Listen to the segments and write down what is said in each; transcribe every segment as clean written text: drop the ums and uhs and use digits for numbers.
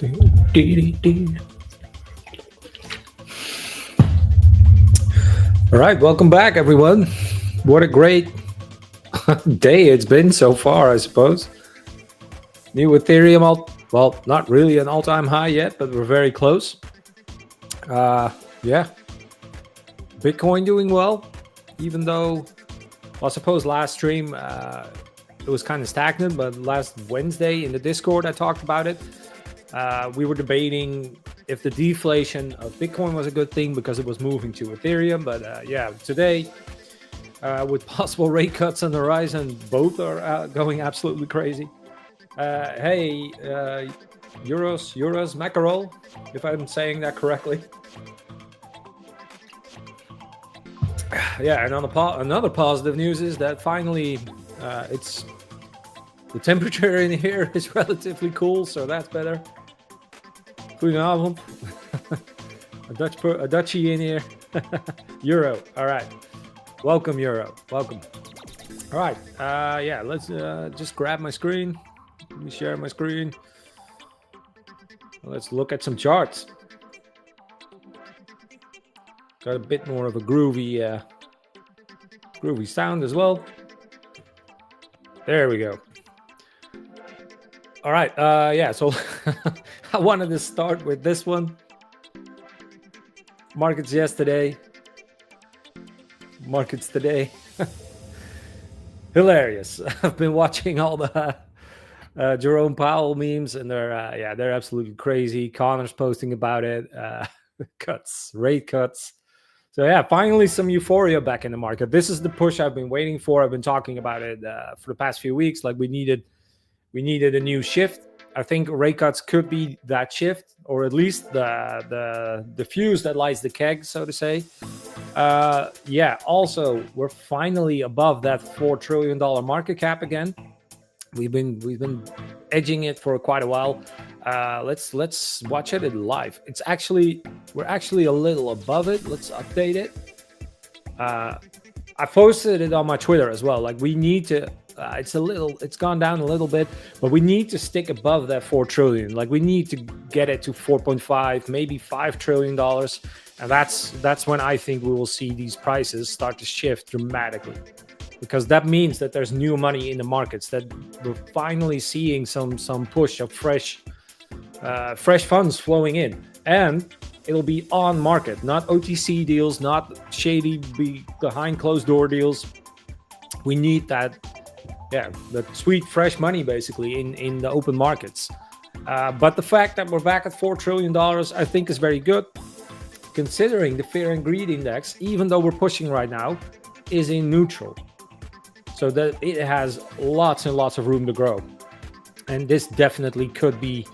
All right, welcome back, everyone. What a great day it's been so far, I suppose. New Ethereum, well, not really an all-time high yet, but we're very close. Yeah, Bitcoin doing well, even though, well, I suppose last stream it was kind of stagnant, but last Wednesday in the Discord I talked about it. We were debating if the deflation of Bitcoin was a good thing because it was moving to Ethereum. But yeah, today, with possible rate cuts on the horizon, both are going absolutely crazy. Hey, Euros Mackerel, if I'm saying that correctly. Yeah, and on another positive news is that finally it's the temperature in here is relatively cool, so that's better. Goedenavond. a Dutchie in here. Euro. All right. Welcome, Euro. Welcome. All right. Yeah, let's just grab my screen. Let me share my screen. Let's look at some charts. Got a bit more of a groovy sound as well. There we go. All right. Yeah, so I wanted to start with this one. Markets yesterday. Markets today. Hilarious. I've been watching all the Jerome Powell memes, and they're absolutely crazy. Connor's posting about it. Rate cuts. So yeah, finally some euphoria back in the market. This is the push I've been waiting for. I've been talking about it for the past few weeks. Like we needed a new shift. I think rate cuts could be that shift, or at least the fuse that lights the keg, so to say. Yeah. Also, we're finally above that $4 trillion market cap again. We've been edging it for quite a while. Let's watch it live. We're actually a little above it. Let's update it. I posted it on my Twitter as well. Like we need to. It's gone down a little bit, but we need to stick above that 4 trillion. Like we need to get it to 4.5, maybe $5 trillion. And that's when I think we will see these prices start to shift dramatically, because that means that there's new money in the markets, that we're finally seeing some push of fresh funds flowing in, and it'll be on market, not OTC deals, not shady behind closed door deals. We need that. Yeah, the sweet, fresh money, basically, in the open markets. But the fact that we're back at $4 trillion, I think is very good, considering the Fear and Greed Index, even though we're pushing right now, is in neutral. So that it has lots and lots of room to grow. And this definitely could be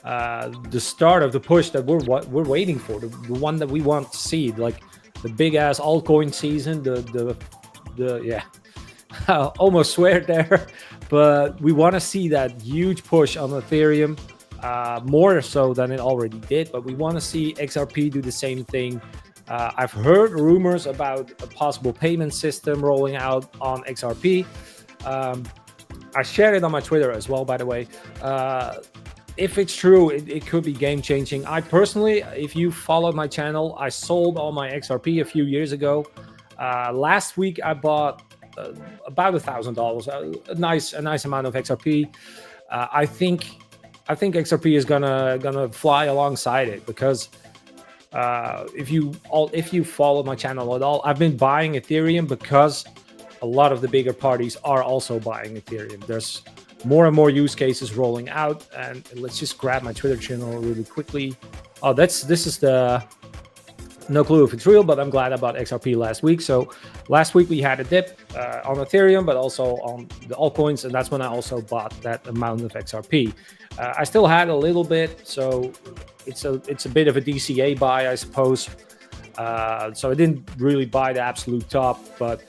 the start of the push that we're waiting for, the one that we want to see, like the big-ass altcoin season, yeah. I almost swear there, but we want to see that huge push on Ethereum, more so than it already did. But we want to see XRP do the same thing. I've heard rumors about a possible payment system rolling out on XRP. I shared it on my Twitter as well, by the way. If it's true, it could be game-changing. I personally, if you followed my channel, I sold all my XRP a few years ago. Last week, I bought about $1,000, a nice amount of XRP. I think XRP is gonna fly alongside it, because if you follow my channel at all, I've been buying Ethereum because a lot of the bigger parties are also buying Ethereum. There's more and more use cases rolling out, and let's just grab my Twitter channel really quickly. Oh, this is the. No clue if it's real, but I'm glad I bought XRP last week. So last week we had a dip on Ethereum, but also on the altcoins, and that's when I also bought that amount of XRP. I still had a little bit, so it's a bit of a DCA buy, I suppose. So I didn't really buy the absolute top, but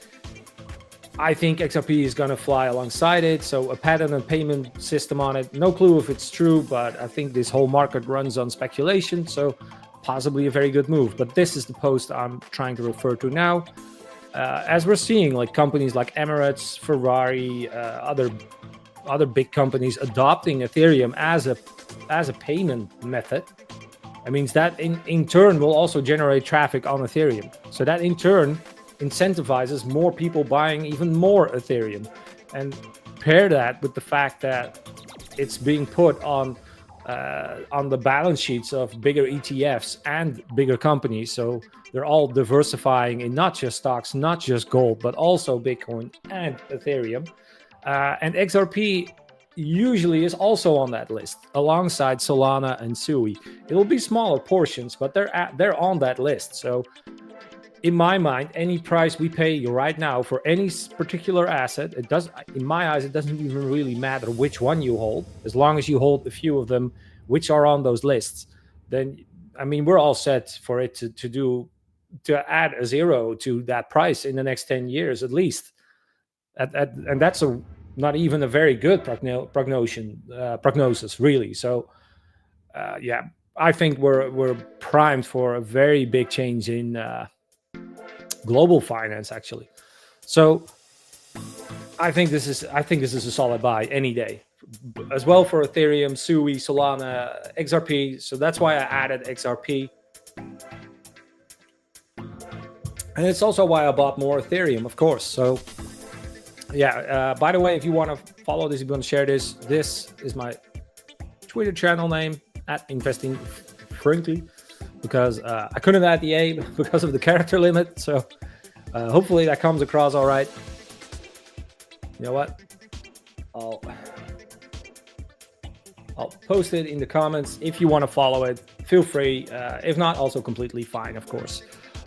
I think XRP is going to fly alongside it. So a pattern and payment system on it. No clue if it's true, but I think this whole market runs on speculation. So possibly a very good move. But this is the post I'm trying to refer to now. As we're seeing, like companies like Emirates, Ferrari, other big companies adopting Ethereum as a as a payment method, it means that in turn will also generate traffic on Ethereum. So that in turn incentivizes more people buying even more Ethereum. And pair that with the fact that it's being put on the balance sheets of bigger ETFs and bigger companies. So they're all diversifying in not just stocks, not just gold, but also Bitcoin and Ethereum. And XRP usually is also on that list alongside Solana and Sui. It will be smaller portions, but they're on that list. So in my mind, any price we pay right now for any particular asset, it does, in my eyes, it doesn't even really matter which one you hold, as long as you hold a few of them which are on those lists. Then, I mean, we're all set for it to add a zero to that price in the next 10 years at least. And that's not even a very good prognosis, really. So, yeah, I think we're primed for a very big change in global finance, actually. So I think this is a solid buy any day, as well for Ethereum, Sui, Solana, XRP. So that's why I added XRP, and it's also why I bought more Ethereum, of course. So yeah. By the way, if you want to follow this, if you want to share this, this is my Twitter channel name @investingfrankly. Because I couldn't add the A because of the character limit. So hopefully that comes across all right. You know what? I'll post it in the comments. If you want to follow it, feel free. If not, also completely fine, of course.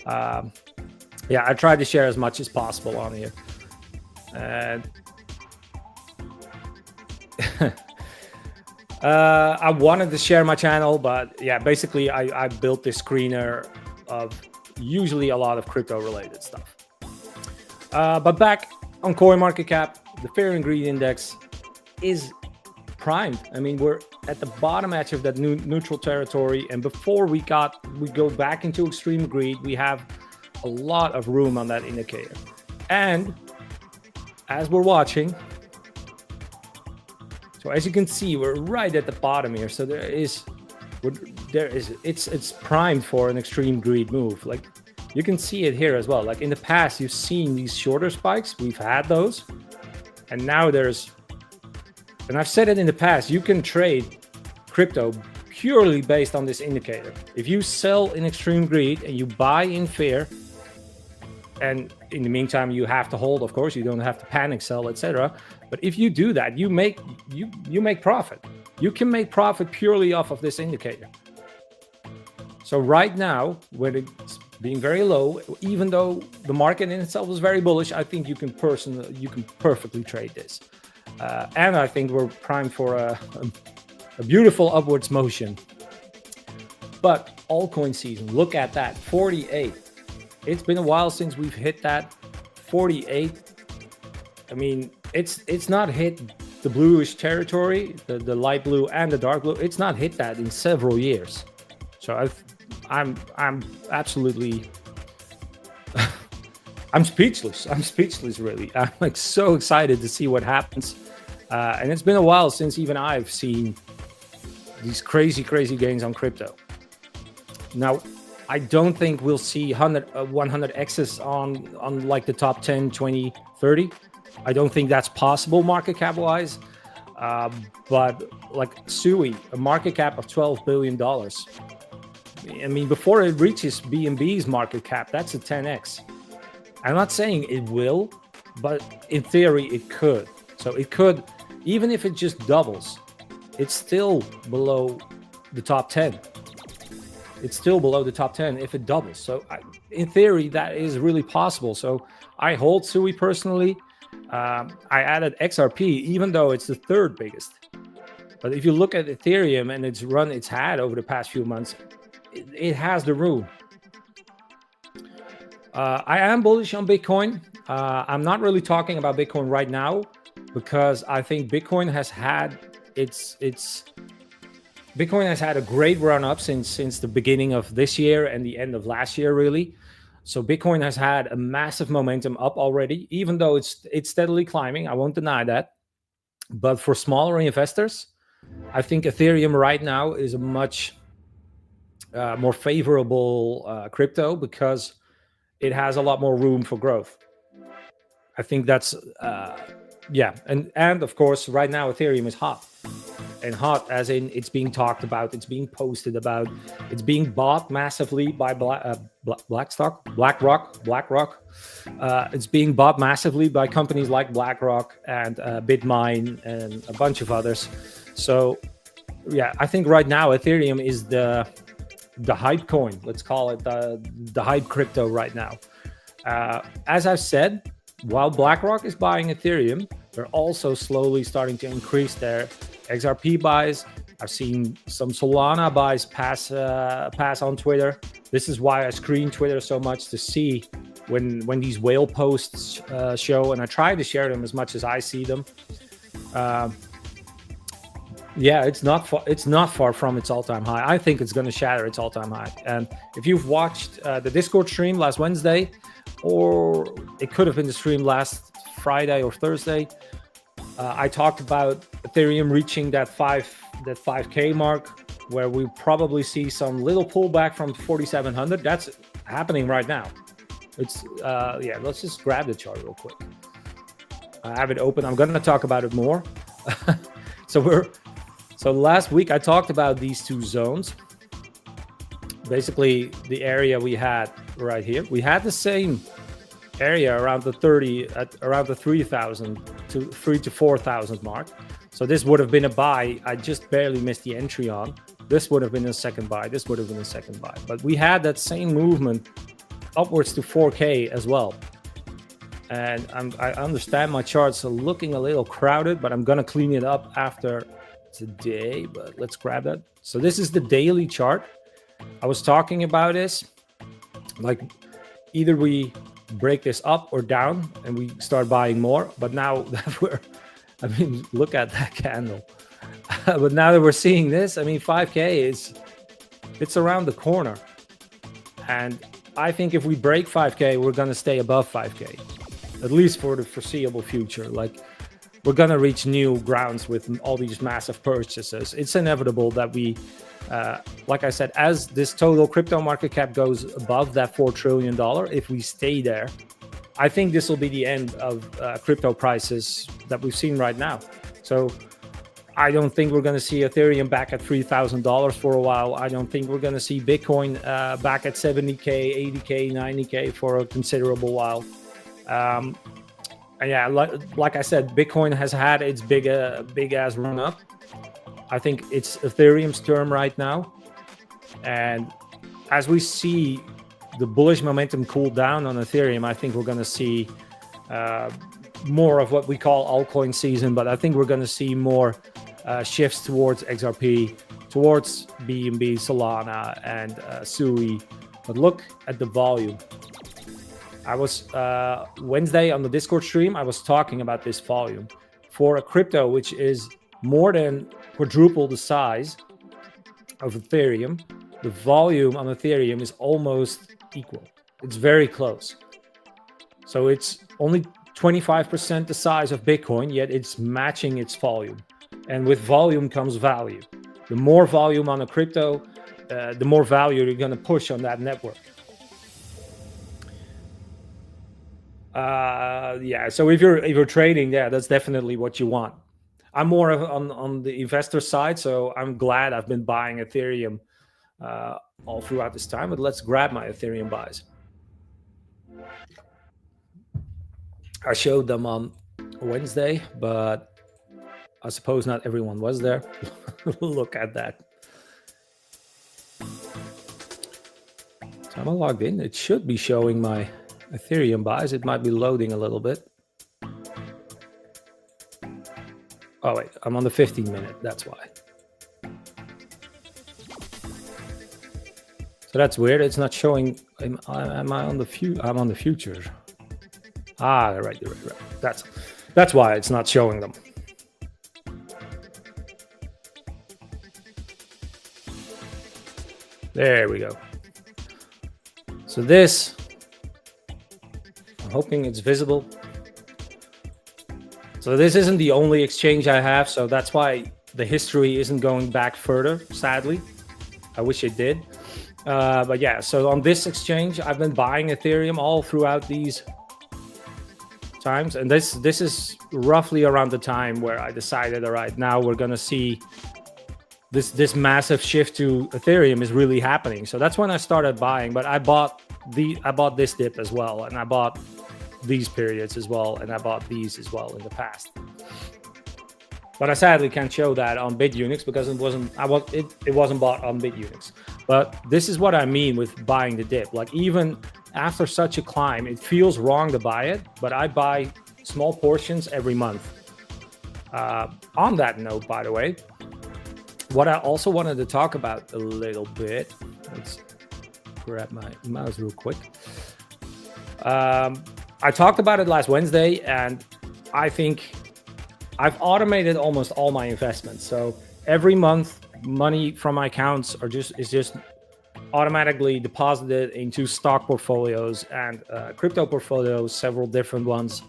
Yeah, I try to share as much as possible on here. And I wanted to share my channel, but yeah, basically I built this screener of usually a lot of crypto related stuff. But back on CoinMarketCap, the Fear and Greed Index is primed. I mean, we're at the bottom edge of that neutral territory, and before we go back into extreme greed, we have a lot of room on that indicator. And as we're watching, so as you can see, we're right at the bottom here. So it's primed for an extreme greed move. Like you can see it here as well. Like in the past, you've seen these shorter spikes. We've had those, and now and I've said it in the past, you can trade crypto purely based on this indicator. If you sell in extreme greed and you buy in fear, and in the meantime you have to hold, of course, you don't have to panic sell, etc. But if you do that, you make profit. You can make profit purely off of this indicator. So right now, when it's being very low, even though the market in itself is very bullish, I think you can perfectly trade this. And I think we're primed for a beautiful upwards motion. But altcoin season, look at that, 48. It's been a while since we've hit that 48. I mean, it's not hit the bluish territory, the light blue and the dark blue. It's not hit that in several years. So I'm absolutely I'm speechless. I'm speechless, really. I'm like so excited to see what happens. And it's been a while since even I've seen these crazy gains on crypto. Now, I don't think we'll see 100x's on like the top 10, 20, 30. I don't think that's possible market cap wise. But like Sui, a market cap of $12 billion. I mean, before it reaches BNB's market cap, that's a 10x. I'm not saying it will, but in theory it could. So it could, even if it just doubles, it's still below the top 10. It's still below the top 10 if it doubles. So in theory, that is really possible. So I hold Sui personally. I added XRP, even though it's the third biggest. But if you look at Ethereum and its run it's had over the past few months, it has the room. I am bullish on Bitcoin. I'm not really talking about Bitcoin right now because I think Bitcoin has had Bitcoin has had a great run up since the beginning of this year and the end of last year, really. So Bitcoin has had a massive momentum up already, even though it's steadily climbing. I won't deny that. But for smaller investors, I think Ethereum right now is a much more favorable crypto because it has a lot more room for growth. I think that's yeah, and of course right now Ethereum is hot, and hot as in it's being talked about, it's being posted about, it's being bought massively by BlackRock. It's being bought massively by companies like BlackRock and BitMine and a bunch of others. So yeah, I think right now Ethereum is the hype coin. Let's call it the hype crypto right now. As I've said, while BlackRock is buying Ethereum, they're also slowly starting to increase their XRP buys. I've seen some Solana buys pass on Twitter. This is why I screen Twitter so much, to see when these whale posts show, and I try to share them as much as I see them. Yeah, it's not far from its all-time high. I think it's going to shatter its all-time high. And if you've watched the Discord stream last Wednesday, or it could have been the stream last Friday or Thursday, I talked about Ethereum reaching that 5K mark, where we probably see some little pullback from 4,700. That's happening right now. It's yeah. Let's just grab the chart real quick. I have it open. I'm going to talk about it more. So last week I talked about these two zones. Basically, the area we had right here, we had the same area around the 3,000 to 3,000 to 4,000 mark. So this would have been a buy. I just barely missed the entry on. This would have been a second buy. This would have been a second buy. But we had that same movement upwards to 4K as well. And I understand my charts are looking a little crowded, but I'm going to clean it up after today. But let's grab that. So this is the daily chart. I was talking about this, like either we break this up or down and we start buying more. But now that I mean, look at that candle. But now that we're seeing this, I mean, 5K it's around the corner. And I think if we break 5K, we're going to stay above 5K, at least for the foreseeable future. Like, we're going to reach new grounds with all these massive purchases. It's inevitable that we, like I said, as this total crypto market cap goes above that $4 trillion, if we stay there, I think this will be the end of crypto prices that we've seen right now. So I don't think we're going to see Ethereum back at $3,000 for a while. I don't think we're going to see Bitcoin back at 70K, 80K, 90K for a considerable while. Yeah, like I said, Bitcoin has had its big ass run up. I think it's Ethereum's turn right now. And as we see the bullish momentum cool down on Ethereum, I think we're going to see more of what we call altcoin season. But I think we're going to see more shifts towards XRP, towards BNB, Solana, and Sui. But look at the volume. I was Wednesday on the Discord stream, I was talking about this volume. For a crypto which is more than quadruple the size of Ethereum, the volume on Ethereum is almost equal. It's very close. So it's only 25% the size of Bitcoin, yet it's matching its volume. And with volume comes value. The more volume on a crypto, the more value you're going to push on that network. Yeah, so if you're trading, yeah, that's definitely what you want. I'm more on the investor side, so I'm glad I've been buying Ethereum all throughout this time. But let's grab my Ethereum buys. I showed them on Wednesday, but I suppose not everyone was there. Look at that. So I'm logged in. It should be showing my Ethereum buys. It might be loading a little bit. Oh wait, I'm on the 15-minute. That's why. So that's weird. It's not showing. Am I on the I'm on the futures. Ah, right. That's why it's not showing them. There we go. So this, I'm hoping it's visible. So this isn't the only exchange I have, so that's why The history isn't going back further, sadly. I wish it did. But yeah, so on this exchange, I've been buying Ethereum all throughout these times. And this is roughly around the time where I decided, all right, now we're going to see this massive shift to Ethereum is really happening. So that's when I started buying. But I bought this dip as well, and I bought these periods as well, and I bought these as well in the past. But I sadly can't show that on BitUnix because it wasn't bought on BitUnix. But this is what I mean with buying the dip. Like, even after such a climb, it feels wrong to buy it, but I buy small portions every month. On that note, by the way, what I also wanted to talk about a little bit, let's grab my mouse real quick. I talked about it last Wednesday, and I think I've automated almost all my investments. So every month, money from my accounts is just automatically deposited into stock portfolios and crypto portfolios, several different ones.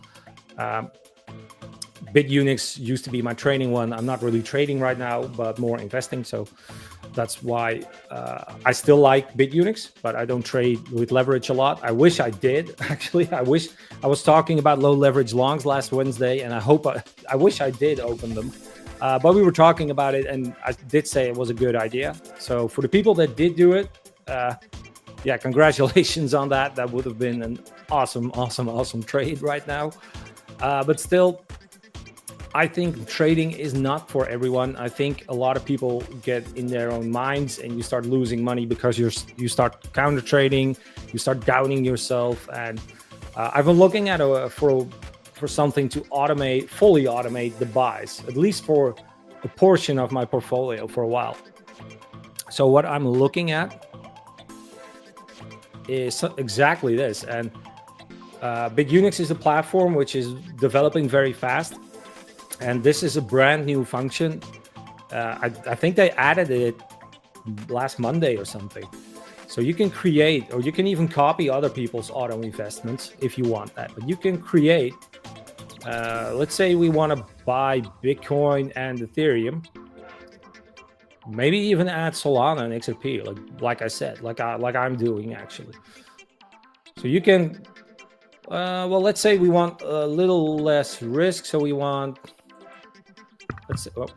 BitUnix used to be my trading one. I'm not really trading right now, but more investing. So that's why I still like BitUnix, but I don't trade with leverage a lot. I wish I did, actually. I wish I was talking about low leverage longs last Wednesday, and I wish I did open them. But we were talking about it, and I did say it was a good idea. So for the people that did do it, yeah, congratulations on that. That would have been an awesome trade right now. But still, I think trading is not for everyone. I think a lot of people get in their own minds, and you start losing money because you start counter trading, you start doubting yourself. And I've been looking at for something to fully automate the buys, at least for a portion of my portfolio for a while. So what I'm looking at is exactly this. And BitUnix is a platform which is developing very fast. And this is a brand new function. I think they added it last Monday or something. So you can create, or you can even copy other people's auto investments if you want that. But you can create, let's say we want to buy Bitcoin and Ethereum. Maybe even add Solana and XRP, like I said, like I'm doing actually. So you can, well, let's say we want a little less risk. So we want, let's say, oh,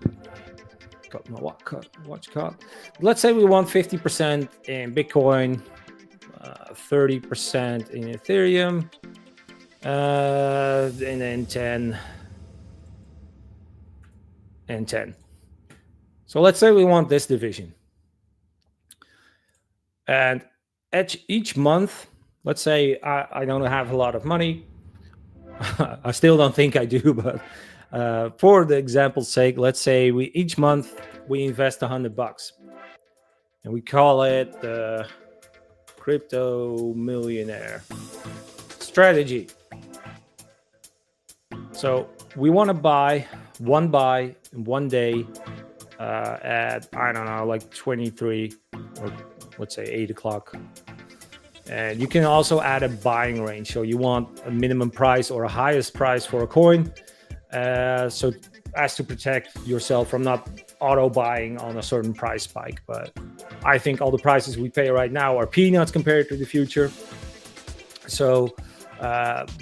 got my watch caught. Let's say we want 50% in Bitcoin, 30% in Ethereum, and then 10 and 10. So let's say we want this division. And each month, let's say I don't have a lot of money. I still don't think I do, but for the example's sake, let's say each month we invest $100, and we call it the Crypto Millionaire Strategy. So we want to buy one buy in one day at, I don't know, like 23 or let's say 8 o'clock. And you can also add a buying range. So you want a minimum price or a highest price for a coin. So as to protect yourself from not auto buying on a certain price spike. But I think all the prices we pay right now are peanuts compared to the future. So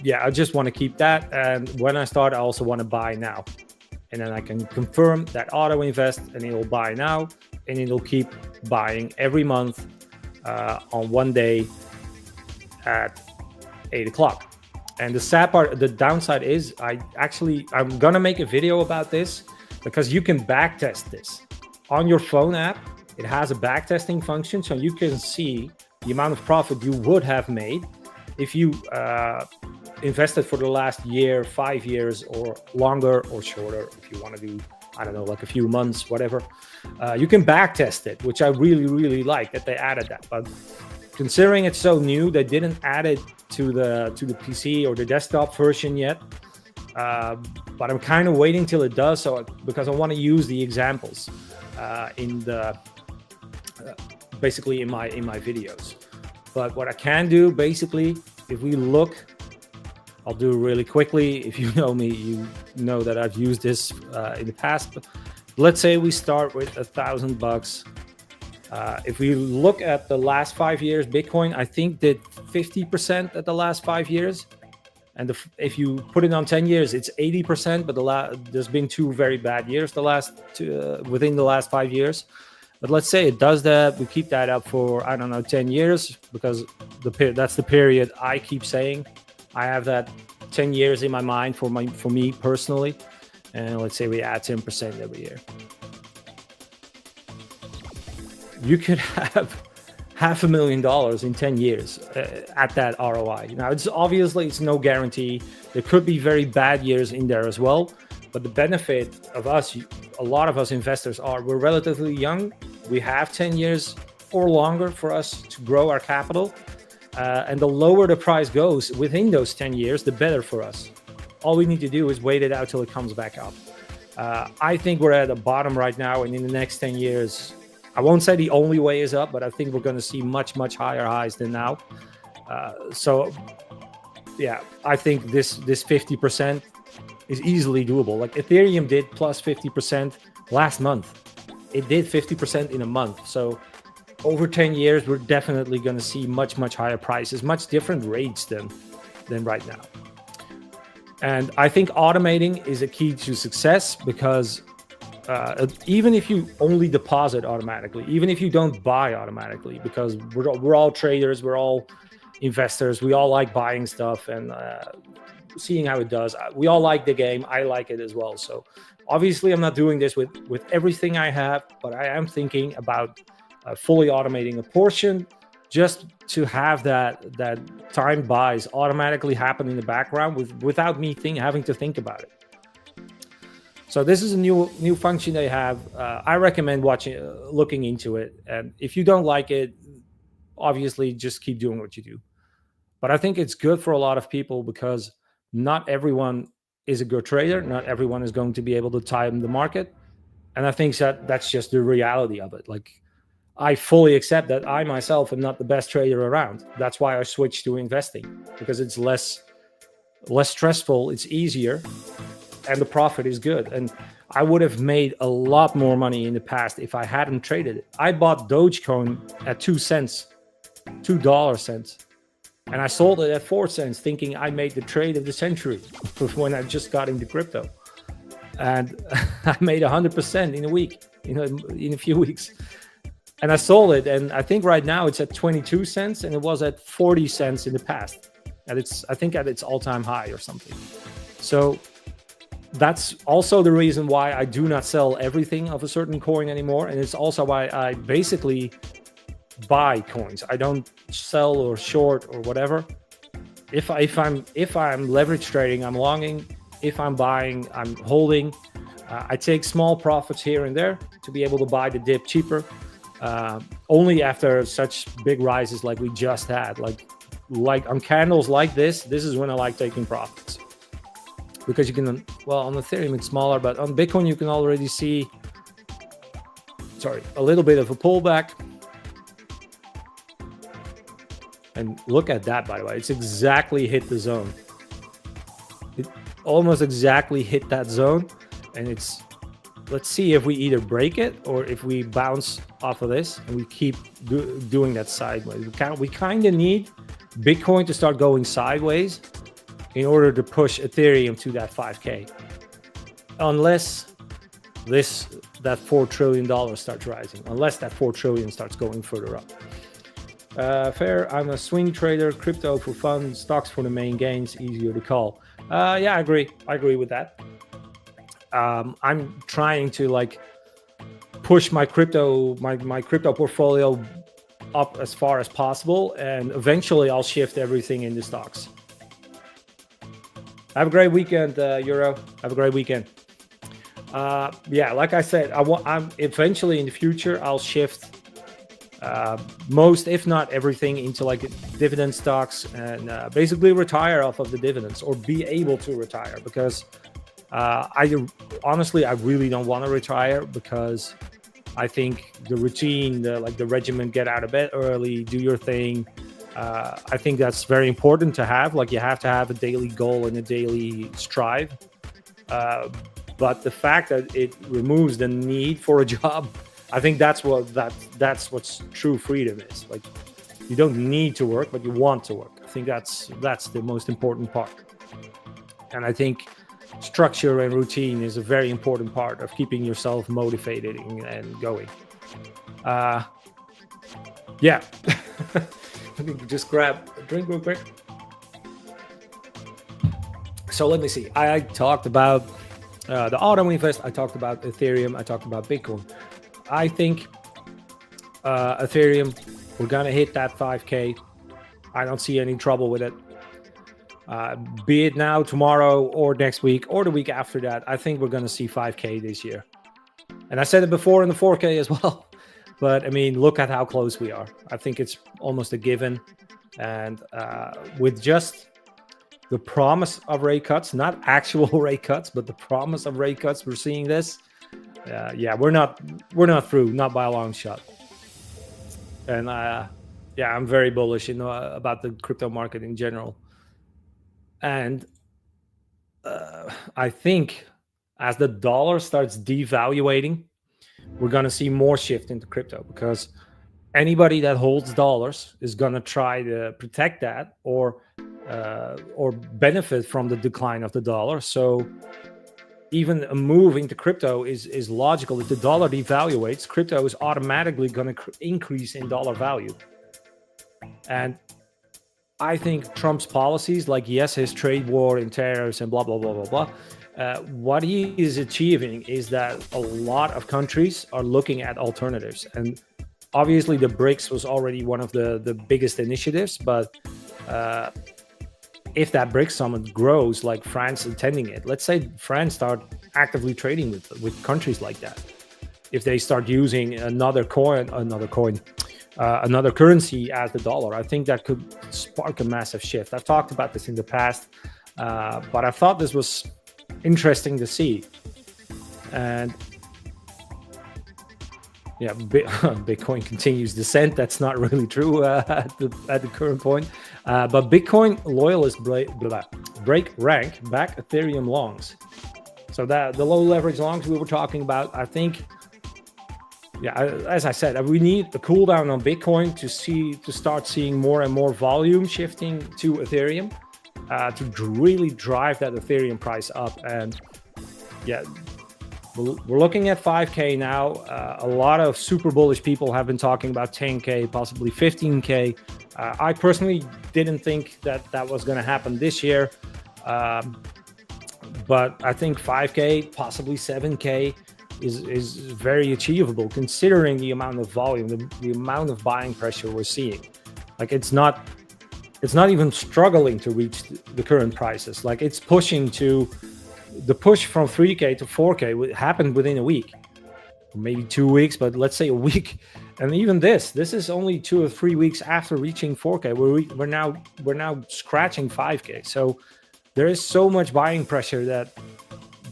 yeah, I just want to keep that. And when I start, I also want to buy now. And then I can confirm that auto invest, and it'll buy now, and it'll keep buying every month on one day at 8 o'clock. And the sad part, the downside is I'm gonna make a video about this, because you can backtest this on your phone app. It has a backtesting function, so you can see the amount of profit you would have made if you invested for the last year, 5 years, or longer or shorter. If you want to do, I don't know, like a few months, whatever, you can backtest it, which I really like that they added that. But considering it's so new, they didn't add it to the PC or the desktop version yet. But I'm kind of waiting till it does, because I want to use the examples in the basically in my videos. But what I can do, basically, if we look, I'll do it really quickly. If you know me, you know that I've used this in the past. But let's say we start with $1,000. If we look at the last 5 years, Bitcoin, I think, did 50% at the last 5 years. And if you put it on 10 years, it's 80%. But there's been 2 very bad years within the last 5 years. But let's say it does that. We keep that up for, I don't know, 10 years, because that's the period I keep saying. I have that 10 years in my mind for me personally. And let's say we add 10% every year. You could have $500,000 in 10 years at that ROI. Now, it's no guarantee. There could be very bad years in there as well. But the benefit of us, a lot of us investors we're relatively young. We have 10 years or longer for us to grow our capital. And the lower the price goes within those 10 years, the better for us. All we need to do is wait it out till it comes back up. I think we're at the bottom right now. And in the next 10 years, I won't say the only way is up, but I think we're going to see much, much higher highs than now. So, yeah, I think this 50% is easily doable. Like Ethereum did plus 50% last month. It did 50% in a month. So over 10 years, we're definitely going to see much, much higher prices, much different rates than right now. And I think automating is a key to success, because even if you only deposit automatically, even if you don't buy automatically, because we're all traders, we're all investors, we all like buying stuff and seeing how it does. We all like the game. I like it as well. So obviously I'm not doing this with everything I have, but I am thinking about fully automating a portion, just to have that time buys automatically happen in the background without me having to think about it. So this is a new function they have. I recommend looking into it. And if you don't like it, obviously just keep doing what you do. But I think it's good for a lot of people, because not everyone is a good trader. Not everyone is going to be able to time the market. And I think that's just the reality of it. Like, I fully accept that I myself am not the best trader around. That's why I switched to investing, because it's less stressful, it's easier, and the profit is good. And I would have made a lot more money in the past if I hadn't traded it. I bought Dogecoin at 2 cents, $2, and I sold it at 4 cents, thinking I made the trade of the century when I just got into crypto. And I made 100% in a week, in a few weeks. And I sold it, and I think right now it's at 22 cents, and it was at 40 cents in the past. And I think at its all-time high or something. So that's also the reason why I do not sell everything of a certain coin anymore. And it's also why I basically buy coins. I don't sell or short or whatever. If I'm leverage trading, I'm longing. If I'm buying, I'm holding. I take small profits here and there to be able to buy the dip cheaper. Only after such big rises like we just had, like on candles like this is when I like taking profits, because you can, well, on Ethereum it's smaller, but on Bitcoin you can already see, a little bit of a pullback. And look at that, by the way, it's exactly hit the zone. It almost exactly hit that zone, and let's see if we either break it or if we bounce off of this and we keep doing that sideways. We kind of need Bitcoin to start going sideways in order to push Ethereum to that 5K. Unless that $4 trillion starts rising, unless that 4 trillion starts going further up. Fair, I'm a swing trader, crypto for fun, stocks for the main gains, easier to call. Yeah, I agree with that. I'm trying to push my crypto portfolio up as far as possible, and eventually I'll shift everything into stocks. Have a great weekend, Euro. Have a great weekend. Yeah, like I said, I'm eventually in the future I'll shift most, if not everything, into dividend stocks, and basically retire off of the dividends, or be able to retire, because honestly, I really don't want to retire, because I think the routine, the regimen, get out of bed early, do your thing. I think that's very but you have to have a daily goal and a daily strive. But but the fact that it removes the need for a job, I think that's what's true freedom is. Like, you don't need to work, but you want to work. I think that's the most important part. And I think structure and routine is a very important part of keeping yourself motivated and going. Yeah. Let me just grab a drink real quick. So let me see. I talked about the auto invest. I talked about Ethereum. I talked about Bitcoin. I think Ethereum, we're going to hit that 5K. I don't see any trouble with it. Be it now, tomorrow, or next week, or the week after that. I think we're going to see 5K this year. And I said it before in the 4K as well. But I mean, look at how close we are. I think it's almost a given. And with just the promise of rate cuts, not actual rate cuts, but the promise of rate cuts, we're seeing this. Yeah, we're not through, not by a long shot. And yeah, I'm very bullish, about the crypto market in general. And I think as the dollar starts devaluating, we're going to see more shift into crypto, because anybody that holds dollars is going to try to protect that or benefit from the decline of the dollar. So even a move into crypto is logical. If the dollar devaluates, crypto is automatically going to increase in dollar value. And I think Trump's policies, like, yes, his trade war and tariffs and blah, blah, blah, blah, blah, what he is achieving is that a lot of countries are looking at alternatives. And obviously the BRICS was already one of the biggest initiatives, but if that BRICS summit grows, like France attending it, let's say France start actively trading with countries like that. If they start using another currency as the dollar, I think that could spark a massive shift. I've talked about this in the past, but I thought this was interesting to see. And yeah, Bitcoin continues descent. That's not really true at the current point. But Bitcoin loyalists break rank back Ethereum longs. So that the low leverage longs we were talking about, I think, yeah, as I said, we need a cool down on Bitcoin to start seeing more and more volume shifting to Ethereum to really drive that Ethereum price up. And yeah, we're looking at 5K now. A lot of super bullish people have been talking about 10K, possibly 15K. I personally didn't think that was going to happen this year. But I think 5K, possibly 7K is very achievable, considering the amount of volume, the amount of buying pressure we're seeing. Like, it's not even struggling to reach the current prices. Like, it's pushing to the push from 3K to 4K happened within a week, maybe 2 weeks, but let's say a week. And even this is only 2 or 3 weeks after reaching 4K. We're now scratching 5K. So there is so much buying pressure that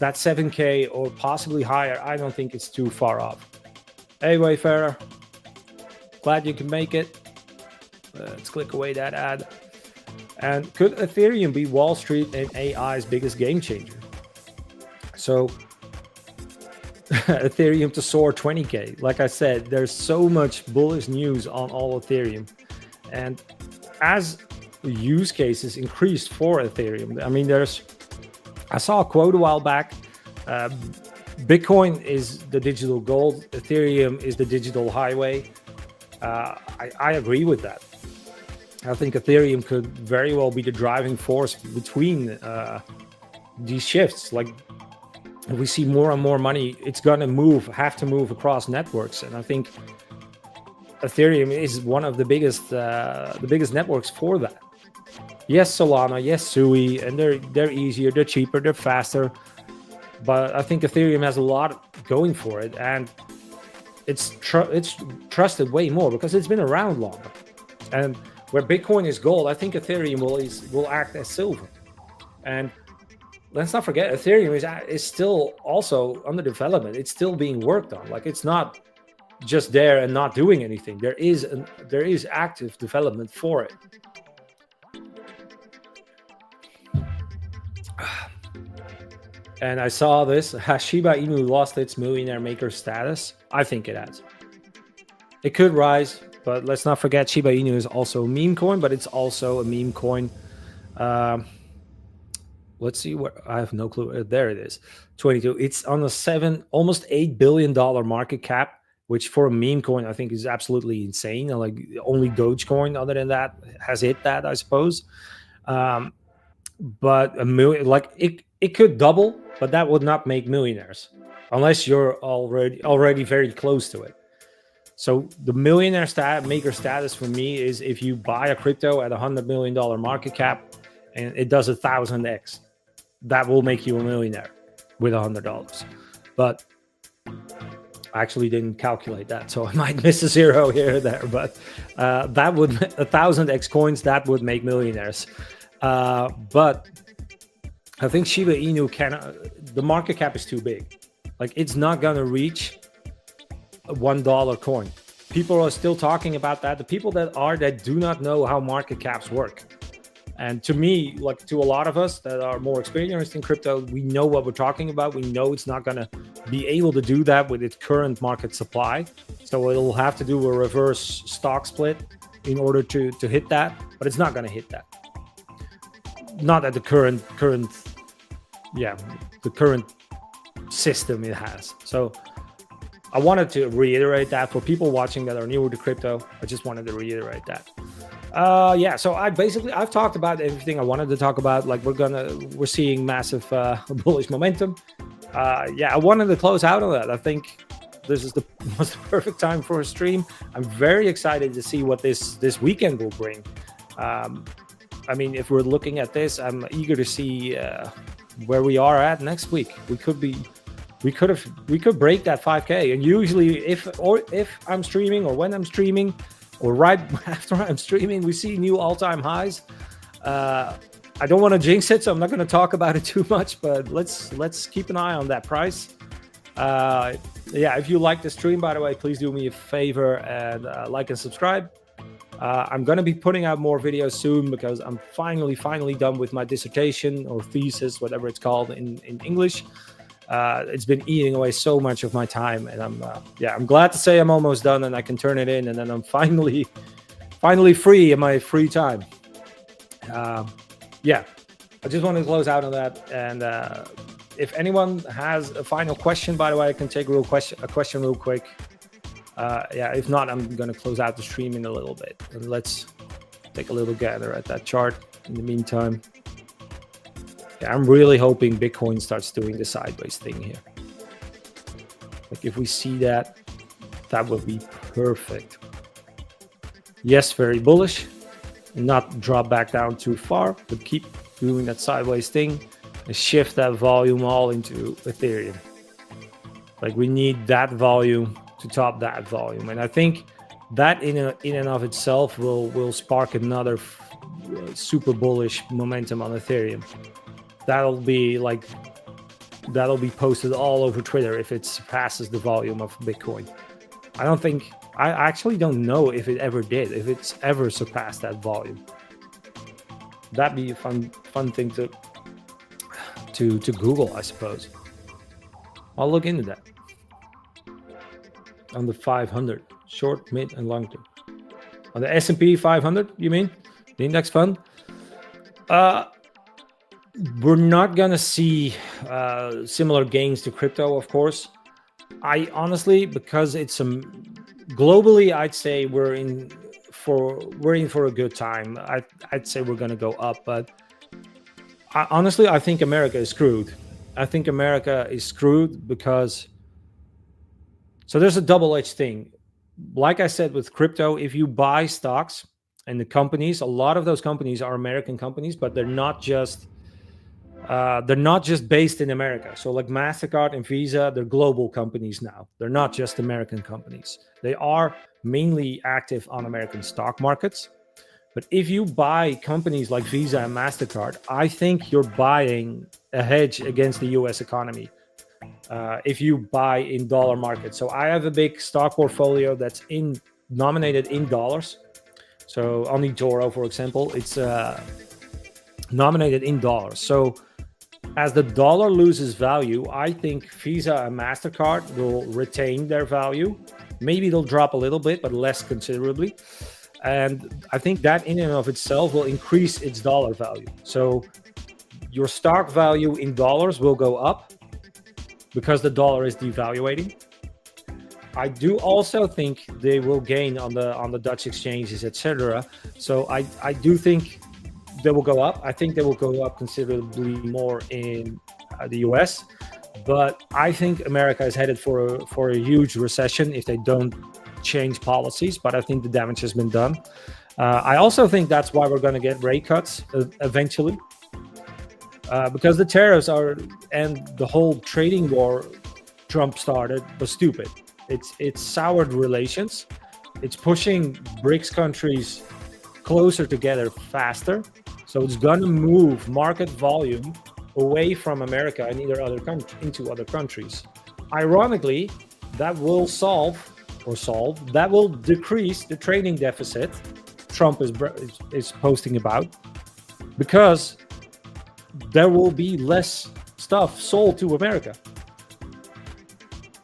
7K or possibly higher, I don't think it's too far off. Hey, Wayfarer, glad you can make it. Let's click away that ad. And could Ethereum be Wall Street and AI's biggest game changer? So Ethereum to soar 20K. Like I said, there's so much bullish news on all Ethereum. And as use cases increased for Ethereum, I mean, I saw a quote a while back. Bitcoin is the digital gold. Ethereum is the digital highway. I agree with that. I think Ethereum could very well be the driving force between these shifts. Like, if we see more and more money, it's going to have to move across networks. And I think Ethereum is one of the biggest networks for that. Yes, Solana, yes, Sui, and they're easier, they're cheaper, they're faster. But I think Ethereum has a lot going for it, and it's trusted way more because it's been around longer. And where Bitcoin is gold, I think Ethereum will act as silver. And let's not forget, Ethereum is still also under development. It's still being worked on. Like, it's not just there and not doing anything. There is active development for it. And I saw this. Has Shiba Inu lost its millionaire maker status? I think it has. It could rise, but let's not forget Shiba Inu is also a meme coin, but it's also a meme coin. Let's see where, I have no clue. There it is, 22. It's on a almost $8 billion market cap, which for a meme coin, I think is absolutely insane. Like only Dogecoin other than that has hit that, I suppose. But a million, like it could double, but that would not make millionaires unless you're already very close to it. So the millionaire maker status for me is if you buy a crypto at $100 million market cap and it does 1,000x, that will make you a millionaire with $100. But I actually didn't calculate that, so I might miss a zero here or there. But that would 1,000x coins, that would make millionaires. But I think Shiba Inu the market cap is too big. Like it's not gonna reach a $1 coin. People are still talking about that. The people that do not know how market caps work. And to me, like to a lot of us that are more experienced in crypto, we know what we're talking about. We know it's not gonna be able to do that with its current market supply. So it'll have to do a reverse stock split in order to hit that, but it's not gonna hit that. Not at the current system it has. So I wanted to reiterate that for people watching that are newer to crypto. I just wanted to reiterate that. Yeah, so I've talked about everything I wanted to talk about. Like we're seeing massive bullish momentum. Yeah, I wanted to close out on that. I think this is was the perfect time for a stream. I'm very excited to see what this weekend will bring. I mean, if we're looking at this, I'm eager to see where we are at next week. We could break that 5K. And usually, if I'm streaming or when I'm streaming, or right after I'm streaming, we see new all-time highs. I don't want to jinx it, so I'm not going to talk about it too much. But let's keep an eye on that price. Yeah, if you like the stream, by the way, please do me a favor and like and subscribe. I'm going to be putting out more videos soon because I'm finally done with my dissertation or thesis, whatever it's called in English. It's been eating away so much of my time, and I'm glad to say I'm almost done and I can turn it in, and then I'm finally free in my free time. Yeah, I just wanted to close out on that. And if anyone has a final question, by the way, I can take a question real quick. Yeah, if not, I'm going to close out the stream in a little bit. And let's take a little gander at that chart in the meantime. Yeah, I'm really hoping Bitcoin starts doing the sideways thing here. Like if we see that, that would be perfect. Yes, very bullish. Not drop back down too far, but keep doing that sideways thing and shift that volume all into Ethereum. Like we need that volume to top that volume, and I think that in and of itself will spark another super bullish momentum on Ethereum. That'll be posted all over Twitter if it surpasses the volume of Bitcoin. I actually don't know if it ever did, if it's ever surpassed that volume. That'd be a fun thing to Google, I suppose. I'll look into that. On the 500, short, mid, and long term. On the S&P 500, you mean? The index fund? We're not going to see similar gains to crypto, of course. I honestly, because it's globally, I'd say we're in for a good time. I'd say we're going to go up, but honestly, I think America is screwed. I think America is screwed because... So there's a double-edged thing. Like I said with crypto, if you buy stocks and the companies, a lot of those companies are American companies, but they're not just based in America. So like MasterCard and Visa, they're global companies now. They're not just American companies. They are mainly active on American stock markets. But if you buy companies like Visa and MasterCard, I think you're buying a hedge against the US economy. If you buy in dollar markets. So I have a big stock portfolio that's nominated in dollars. So on eToro, for example, it's nominated in dollars. So As the dollar loses value, I think Visa and MasterCard will retain their value. Maybe they'll drop a little bit, but less considerably. And I think that in and of itself will increase its dollar value. So your stock value in dollars will go up because the dollar is devaluating. I do also think they will gain on the Dutch exchanges, etc. So I do think they will go up. I think they will go up considerably more in the US. But I think America is headed for a huge recession if they don't change policies. But I think the damage has been done. I also think that's why we're going to get rate cuts eventually. Because the tariffs and the whole trading war Trump started was stupid. It's soured relations. It's pushing BRICS countries closer together faster. So it's going to move market volume away from America and into other countries. Ironically, that will that will decrease the trading deficit Trump is posting about, because there will be less stuff sold to America.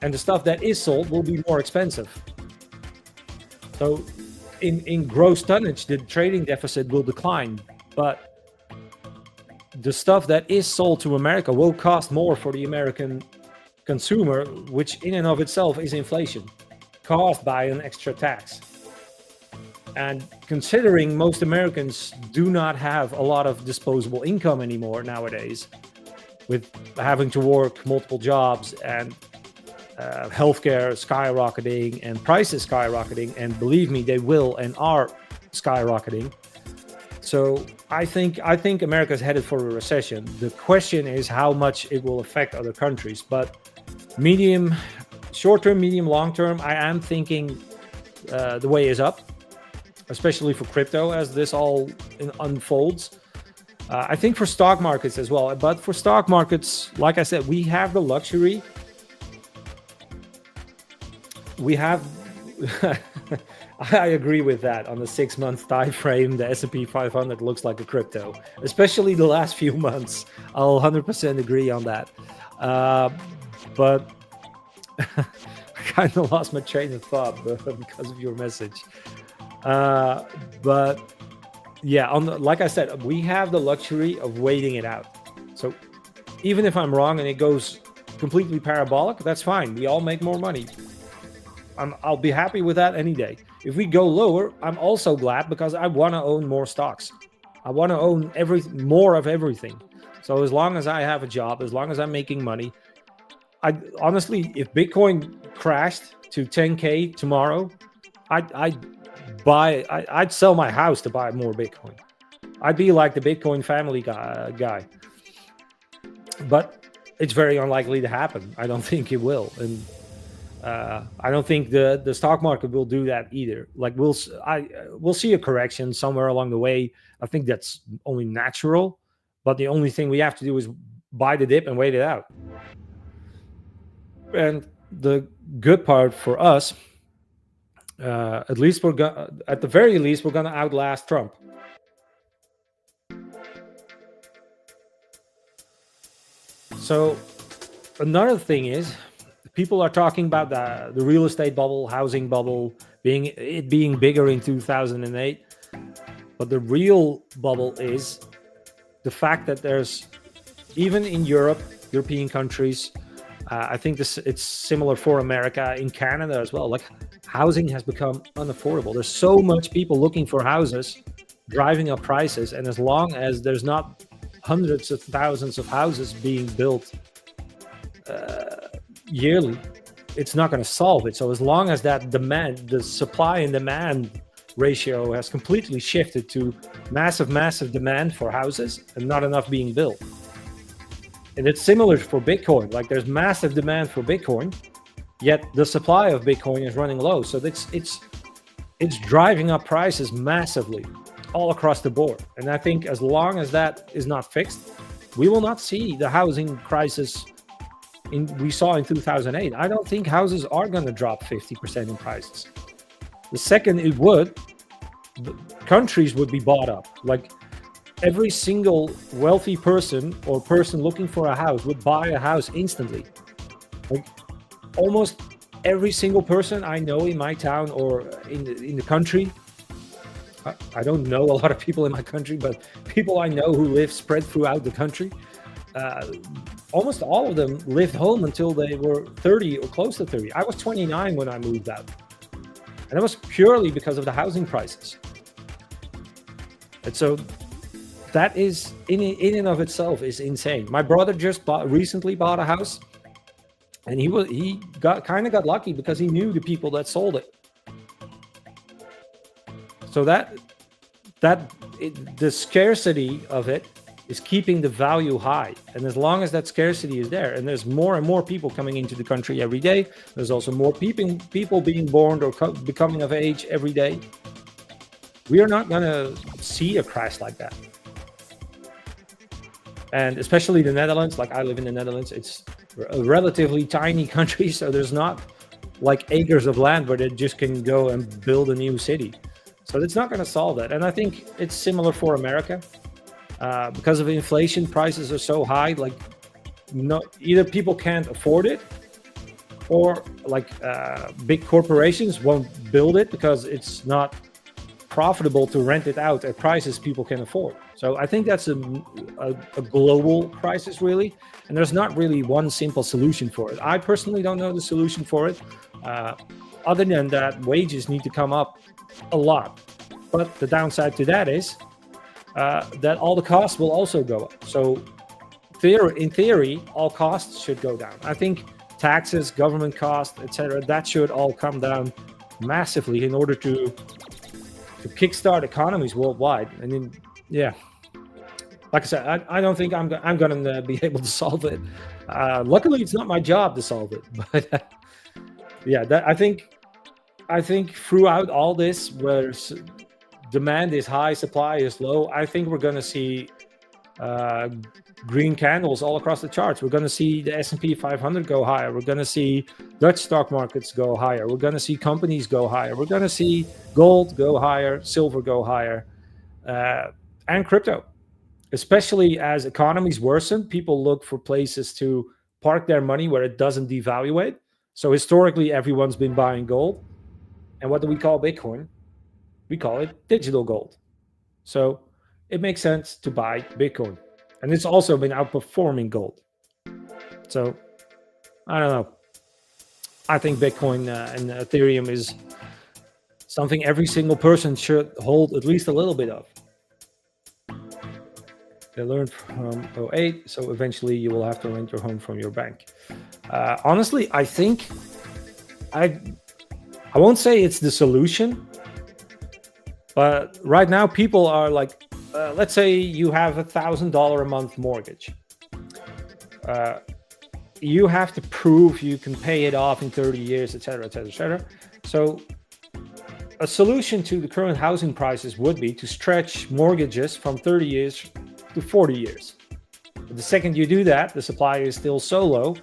And the stuff that is sold will be more expensive. So in gross tonnage, the trading deficit will decline. But the stuff that is sold to America will cost more for the American consumer, which in and of itself is inflation caused by an extra tax. And considering most Americans do not have a lot of disposable income anymore nowadays, with having to work multiple jobs and healthcare skyrocketing and prices skyrocketing, and believe me, they will and are skyrocketing. So I think America is headed for a recession. The question is how much it will affect other countries. But short term, medium, long term, I am thinking the way is up, especially for crypto as this all unfolds. I think for stock markets as well. But for stock markets, like I said, we have the luxury. We have, I agree with that. On the 6-month time frame, the S&P 500 looks like a crypto, especially the last few months. I'll 100% agree on that. But I kind of lost my train of thought because of your message. But yeah, like I said, we have the luxury of waiting it out. So even if I'm wrong and it goes completely parabolic, that's fine. We all make more money. I'll be happy with that any day. If we go lower, I'm also glad, because I want to own more stocks. I want to own more of everything. So as long as I have a job, as long as I'm making money, honestly, if Bitcoin crashed to 10K tomorrow, I'd sell my house to buy more Bitcoin. I'd be like the Bitcoin family guy. But it's very unlikely to happen. I don't think it will. And I don't think the stock market will do that either. Like we'll see a correction somewhere along the way. I think that's only natural. But the only thing we have to do is buy the dip and wait it out. And the good part for us, at the very least, we're gonna outlast Trump. So another thing is, people are talking about the real estate bubble, housing bubble, being bigger in 2008. But the real bubble is the fact that there's, even in European countries, I think it's similar for America, in Canada as well. Like, housing has become unaffordable. There's so much people looking for houses, driving up prices. And as long as there's not hundreds of thousands of houses being built yearly, it's not going to solve it. So as long as that the supply and demand ratio has completely shifted to massive demand for houses and not enough being built. And it's similar for Bitcoin. Like, there's massive demand for Bitcoin, yet the supply of Bitcoin is running low. So it's driving up prices massively all across the board. And I think as long as that is not fixed, we will not see the housing crisis we saw in 2008. I don't think houses are going to drop 50% in prices. The second it would, the countries would be bought up. Like, every single wealthy person or person looking for a house would buy a house instantly. Like almost every single person I know in my town or in the country. I don't know a lot of people in my country, but people I know who live spread throughout the country, almost all of them lived home until they were 30 or close to 30. I was 29 when I moved out. And that was purely because of the housing prices. And so that is, in and of itself, is insane. My brother just recently bought a house, and he kind of got lucky because he knew the people that sold it. So the scarcity of it is keeping the value high. And as long as that scarcity is there, and there's more and more people coming into the country every day, there's also more people being born or becoming of age every day, we are not going to see a crash like that. And especially the Netherlands, like I live in the Netherlands, it's a relatively tiny country, so there's not like acres of land where they just can go and build a new city. So it's not going to solve that. And I think it's similar for America. Because of inflation, prices are so high, like either people can't afford it, or like big corporations won't build it because it's not profitable to rent it out at prices people can afford. So I think that's a global crisis, really, and there's not really one simple solution for it. I personally don't know the solution for it, other than that wages need to come up a lot. But the downside to that is that all the costs will also go up. So in theory, all costs should go down. I think taxes, government costs, etc., that should all come down massively in order to kickstart economies worldwide. And then, yeah, like I said, I don't think I'm going to be able to solve it. Luckily, it's not my job to solve it. But yeah, I think throughout all this, where demand is high, supply is low, I think we're going to see green candles all across the charts. We're going to see the S&P 500 go higher. We're going to see Dutch stock markets go higher. We're going to see companies go higher. We're going to see gold go higher, silver go higher, and crypto. Especially as economies worsen, people look for places to park their money where it doesn't devaluate. So historically, everyone's been buying gold. And what do we call Bitcoin? We call it digital gold. So it makes sense to buy Bitcoin. And it's also been outperforming gold. So I don't know. I think Bitcoin and Ethereum is something every single person should hold at least a little bit of. They learned from 08, so eventually you will have to rent your home from your bank. Honestly, I think I won't say it's the solution, but right now people are like, let's say you have $1,000 a month mortgage. You have to prove you can pay it off in 30 years, etc., etc., etc. So a solution to the current housing prices would be to stretch mortgages from 30 years to 40 years. But the second you do that, the supply is still so low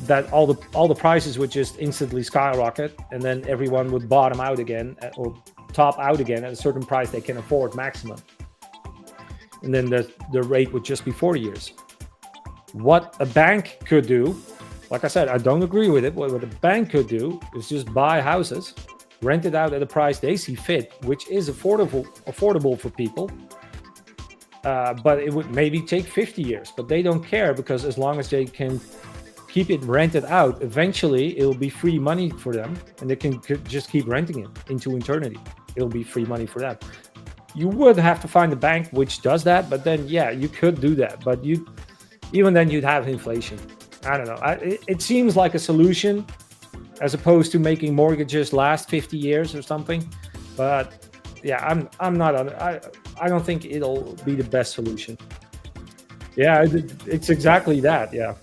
that all the prices would just instantly skyrocket, and then everyone would bottom out again or top out again at a certain price they can afford maximum. And then the rate would just be 40 years. What a bank could do, like I said, I don't agree with it. What a bank could do is just buy houses, rent it out at a price they see fit, which is affordable for people. But it would maybe take 50 years, but they don't care, because as long as they can keep it rented out, eventually it will be free money for them, and they can just keep renting it into eternity. It'll be free money for them. You would have to find a bank which does that, but then, yeah, you could do that. But even then you'd have inflation. I don't know. It seems like a solution as opposed to making mortgages last 50 years or something. But yeah, I'm not on it. I don't think it'll be the best solution. Yeah, it's exactly that. Yeah.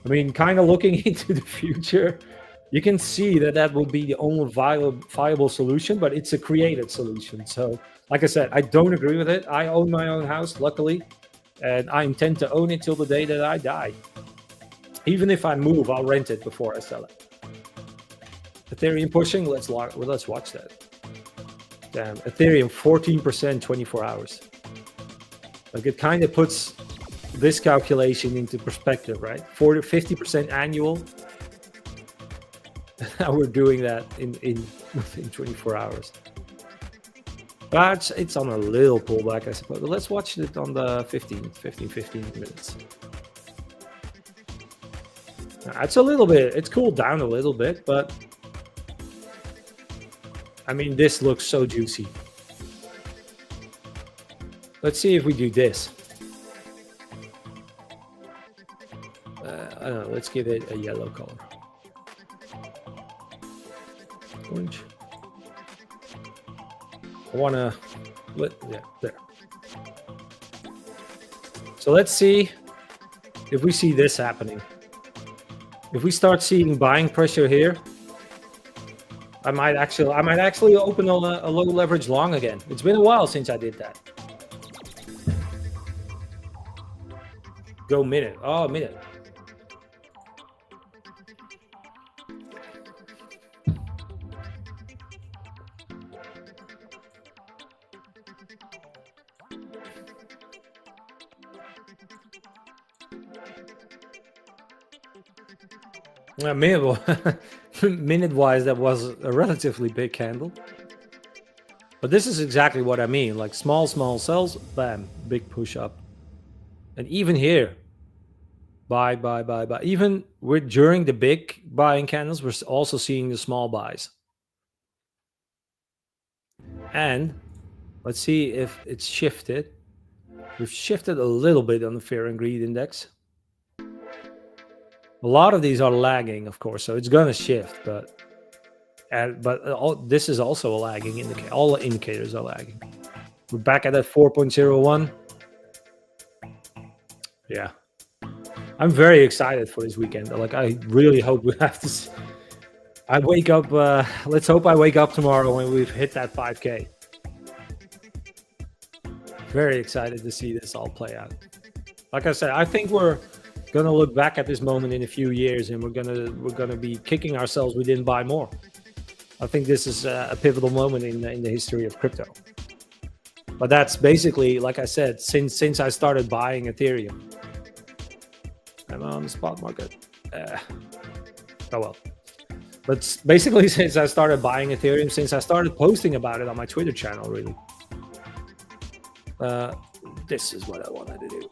I mean, kind of looking into the future, you can see that will be the only viable solution, but it's a created solution. So, like I said, I don't agree with it. I own my own house, luckily, and I intend to own it till the day that I die. Even if I move, I'll rent it before I sell it. Ethereum pushing, let's watch that. Damn, Ethereum 14%, 24 hours. Like it kind of puts this calculation into perspective, right? 40 to 50% annual. We're doing that within 24 hours. But it's on a little pullback, I suppose. But let's watch it on the 15 minutes. Now, it's a little bit, it's cooled down a little bit, but I mean, this looks so juicy. Let's see if we do this. I don't know, let's give it a yellow color. Orange. I want to, yeah, there. So let's see if we see this happening. If we start seeing buying pressure here, I might actually open a low leverage long again. It's been a while since I did that. Go minute. Oh, minute. Minute-wise, that was a relatively big candle. But this is exactly what I mean. Like small sells, bam, big push up. And even here, buy. Even during the big buying candles, we're also seeing the small buys. And let's see if it's shifted. We've shifted a little bit on the fear and greed index. A lot of these are lagging, of course, so it's going to shift. But this is also a lagging indicator. All the indicators are lagging. We're back at that 4.01. Yeah. I'm very excited for this weekend. Like, I really hope we have to... I wake up... let's hope I wake up tomorrow when we've hit that 5K. Very excited to see this all play out. Like I said, I think we're gonna look back at this moment in a few years, and we're gonna be kicking ourselves we didn't buy more. I think this is a pivotal moment in the history of crypto. But that's basically, like I said, since I started buying Ethereum. I'm on the spot market. Oh well. But basically, since I started buying Ethereum, since I started posting about it on my Twitter channel, really. This is what I wanted to do.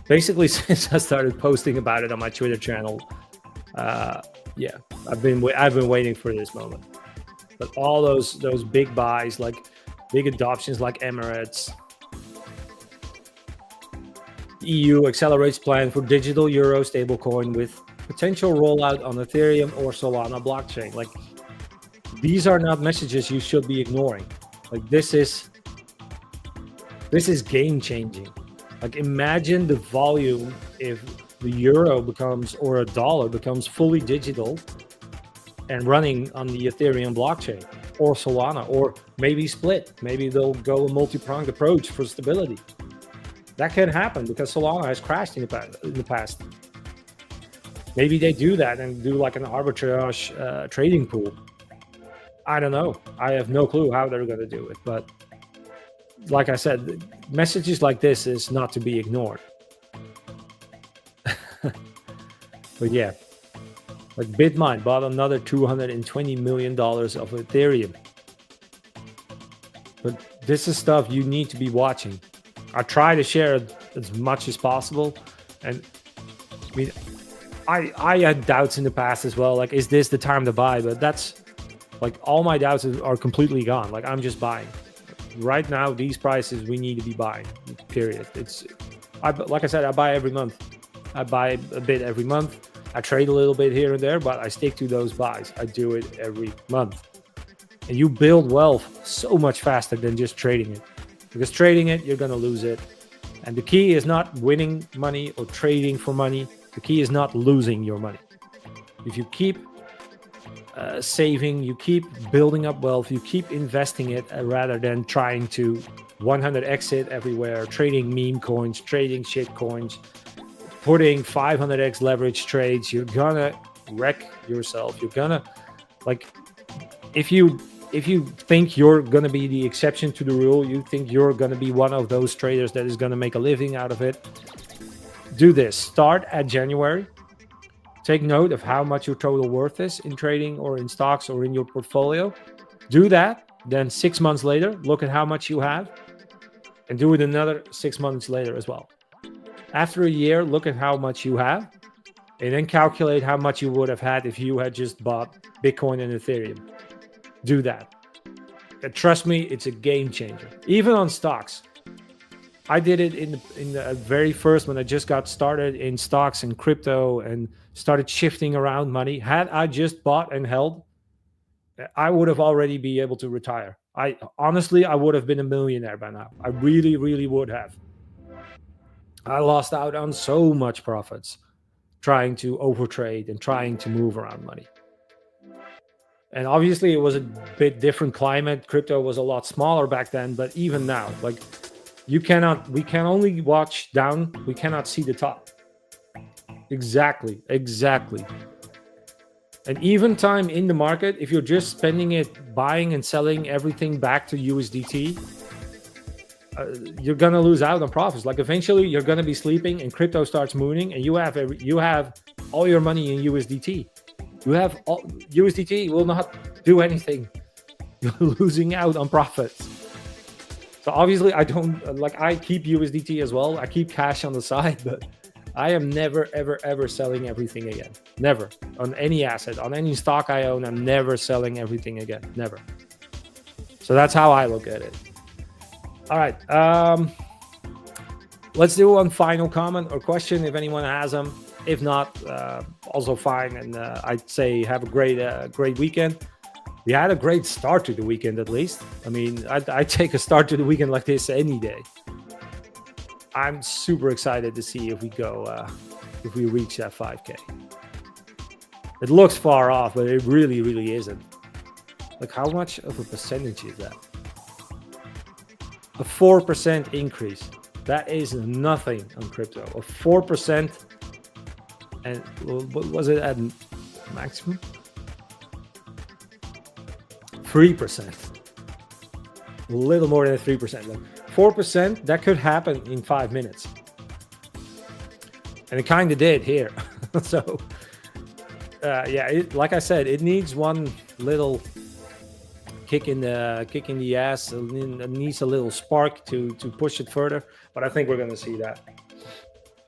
Basically, since I started posting about it on my Twitter channel, yeah, I've been waiting for this moment. But all those big buys, like big adoptions, like Emirates, EU accelerates plan for digital euro stablecoin with potential rollout on Ethereum or Solana blockchain. Like, these are not messages you should be ignoring. Like, this is game changing. Like, imagine the volume if the euro becomes, or a dollar becomes fully digital and running on the Ethereum blockchain or Solana, or maybe split. Maybe they'll go a multi-pronged approach for stability. That can happen because Solana has crashed in the past. Maybe they do that and do like an arbitrage trading pool. I don't know. I have no clue how they're going to do it. But like I said, messages like this is not to be ignored. But yeah, like BitMine bought another $220 million of Ethereum. But this is stuff you need to be watching. I try to share it as much as possible. And I mean, I had doubts in the past as well. Like, is this the time to buy? But that's like, all my doubts are completely gone. Like, I'm just buying. Right now, these prices, we need to be buying, period. Like I said, I buy every month. I buy a bit every month. I trade a little bit here and there, but I stick to those buys. I do it every month. And you build wealth so much faster than just trading it. Because trading it, you're going to lose it. And the key is not winning money or trading for money. The key is not losing your money. If you keep saving, you keep building up wealth, you keep investing it rather than trying to 100x it everywhere, trading meme coins, trading shit coins, putting 500x leverage trades, you're gonna wreck yourself. You're gonna, like, if you if you think you're going to be the exception to the rule, you think you're going to be one of those traders that is going to make a living out of it, do this. Start at January. Take note of how much your total worth is in trading or in stocks or in your portfolio. Do that. Then 6 months later, look at how much you have and do it another 6 months later as well. After a year, look at how much you have and then calculate how much you would have had if you had just bought Bitcoin and Ethereum. Do that. And trust me, it's a game changer. Even on stocks. I did it in the very first, when I just got started in stocks and crypto and started shifting around money. Had I just bought and held, I would have already be able to retire. Honestly, I would have been a millionaire by now. I really, really would have. I lost out on so much profits trying to overtrade and trying to move around money. And obviously, it was a bit different climate. Crypto was a lot smaller back then, but even now, like, we can only watch down. We cannot see the top. Exactly. And even time in the market, if you're just spending it buying and selling everything back to USDT, you're gonna lose out on profits. Like, eventually, you're gonna be sleeping and crypto starts mooning, and you have all your money in USDT. USDT will not do anything. You're losing out on profits. So obviously, I keep USDT as well. I keep cash on the side, but I am never, ever, ever selling everything again. Never. On any asset, on any stock I own, I'm never selling everything again. Never. So that's how I look at it. All right. Let's do one final comment or question if anyone has them. If not, also fine. And I'd say have a great weekend. We had a great start to the weekend, at least. I mean, I'd take a start to the weekend like this any day. I'm super excited to see if we reach that 5K. It looks far off, but it really, really isn't. Like, how much of a percentage is that? A 4% increase. That is nothing on crypto. A 4%. And what was it at maximum? 3%. A little more than 3%. Like 4%, that could happen in 5 minutes. And it kind of did here. So, yeah, like I said, it needs one little kick in the ass. It needs a little spark to push it further. But I think we're going to see that.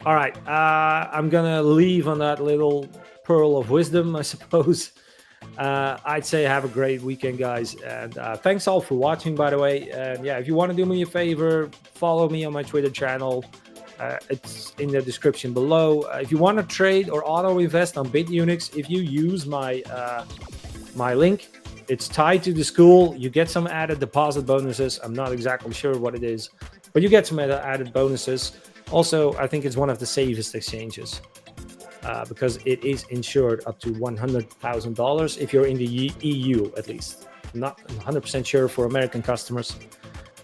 All right, I'm gonna leave on that little pearl of wisdom, I suppose. I'd say have a great weekend, guys, and thanks all for watching, by the way. And yeah, if you want to do me a favor, follow me on my Twitter channel. It's in the description below. If you want to trade or auto invest on BitUnix, if you use my link, it's tied to the school. You get some added deposit bonuses. I'm not exactly sure what it is, but you get some added bonuses. Also, I think it's one of the safest exchanges because it is insured up to $100,000 if you're in the EU, at least. I'm not 100% sure for American customers.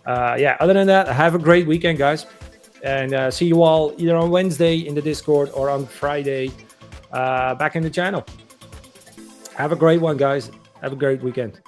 Yeah, other than that, have a great weekend, guys. And see you all either on Wednesday in the Discord or on Friday back in the channel. Have a great one, guys. Have a great weekend.